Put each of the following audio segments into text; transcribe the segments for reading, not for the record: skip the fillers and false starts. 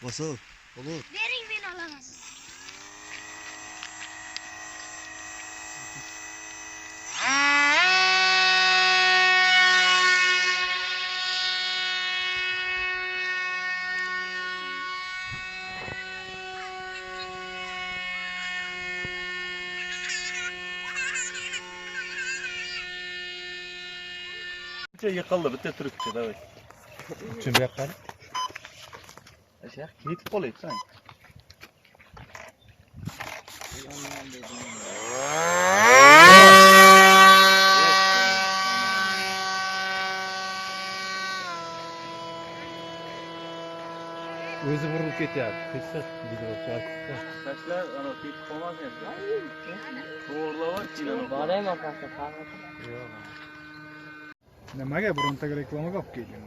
Basar. Olur. Verin beni alamazsın. Yıkıldı bitti Türkçe evet. Kim yapar? Aşağı git kolaydı sen. Özü vurup ketyapti. Kısa gidiyor. Taşlar ana tip olmaz ya. To'g'rilab keyin. Boraymi opasi? Yo'q. Nimaga birontaga reklamaga olib kelding?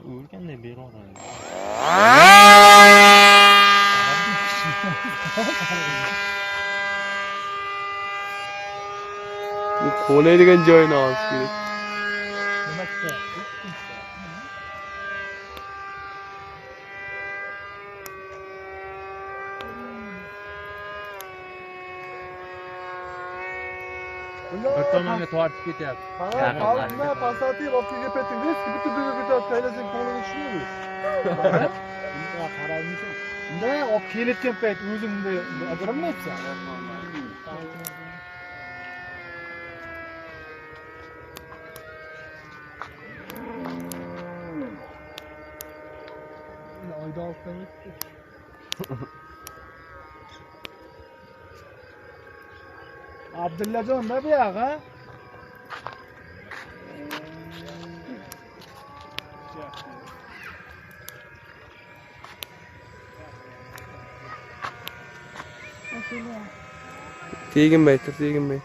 O'rganday beraman. Bu qo'laydigan joyini olish kerak. Nima kerak? Bir tomonga tortib ketyapti. Altına pasatayım, optiga peting. Eski bütün düğü gidiyor. Kaylazın kolunu düşünüyor. Bunda qaraymisan. Bunda olib kelayotgan payt o'zingni ajramayapsan. Oyda altdan gitti. Abdullajon da bu yoq, ha? Teginmay tur, teginmay.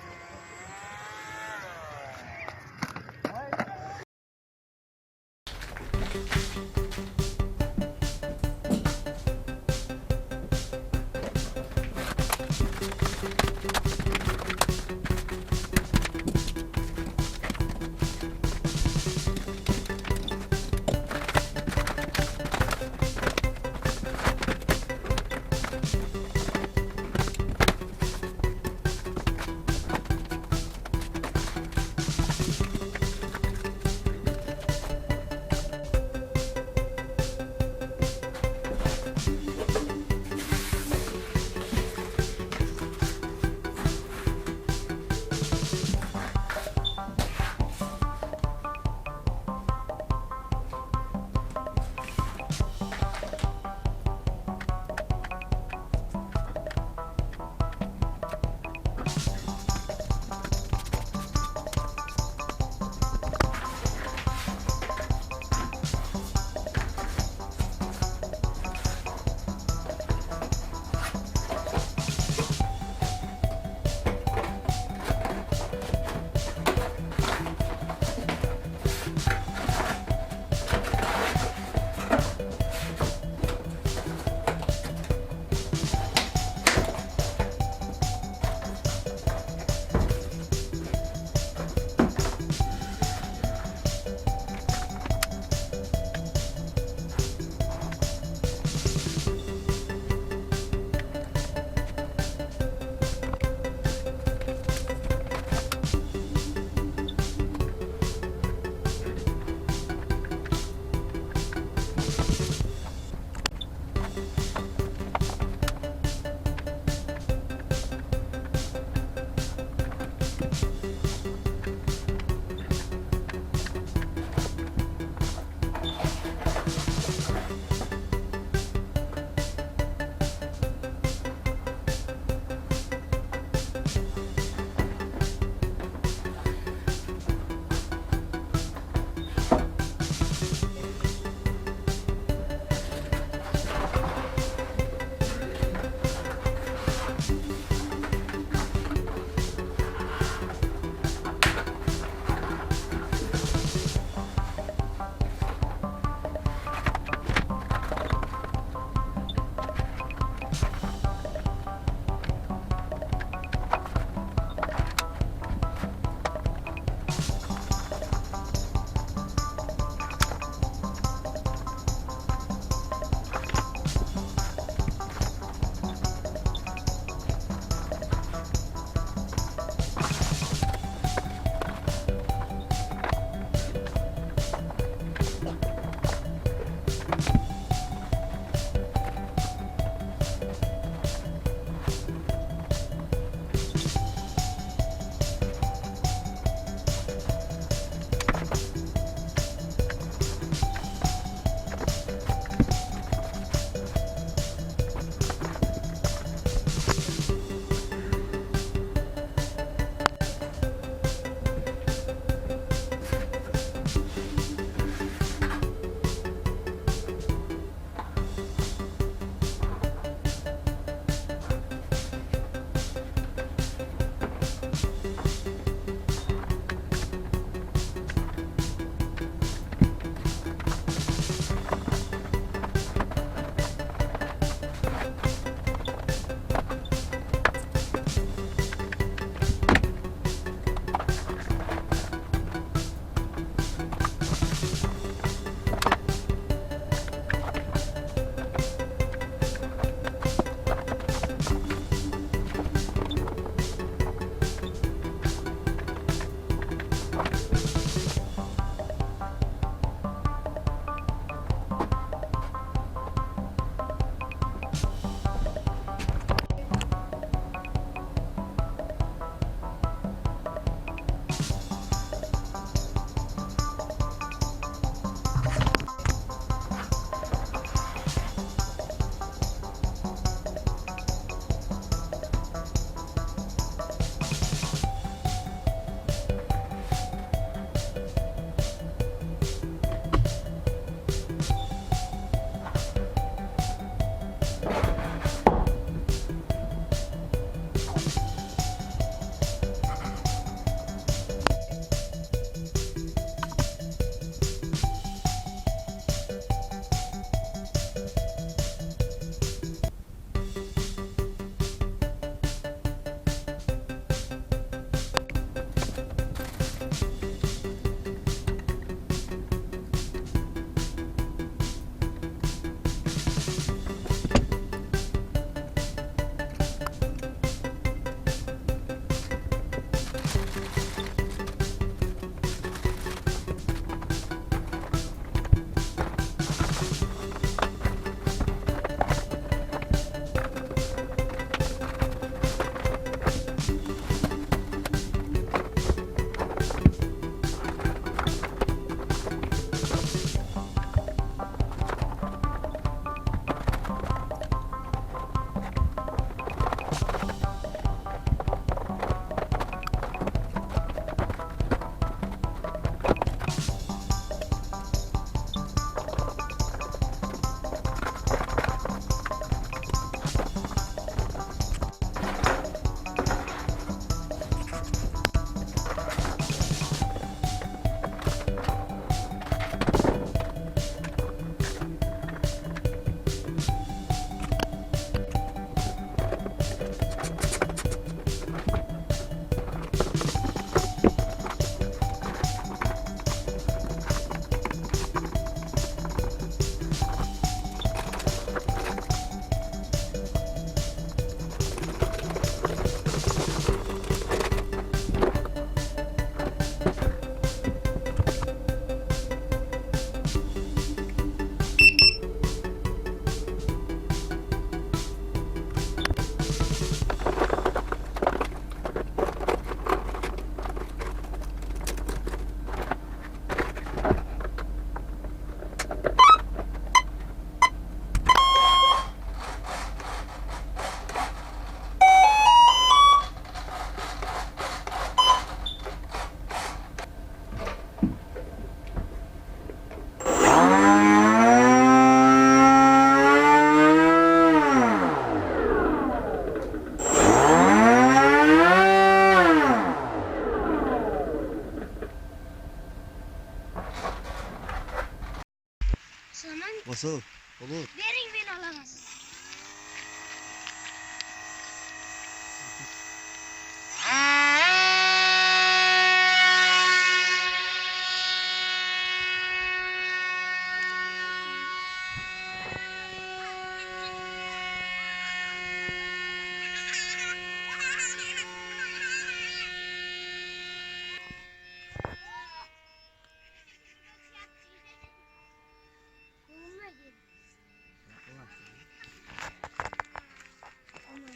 Nasıl? Olur. Verin beni alamazsın.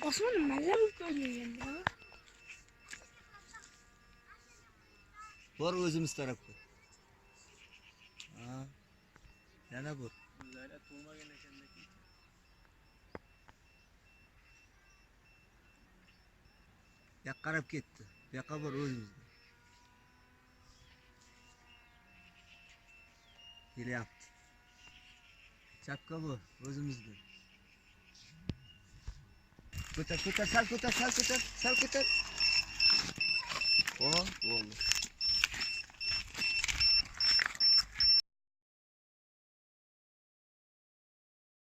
Osman'ım ben de mutlu oluyorum ya. Bor özümüz tarafı. Ha. Yana bu. Zaten tuğma gelişendeki. Ya qarab ketdi. Bu yoqqa bor o'zimizda. Kelyapti. Chapga bor o'zimizda. Ko'tar, ko'tar, sal ko'tar, sal ko'tar, sal ko'tar.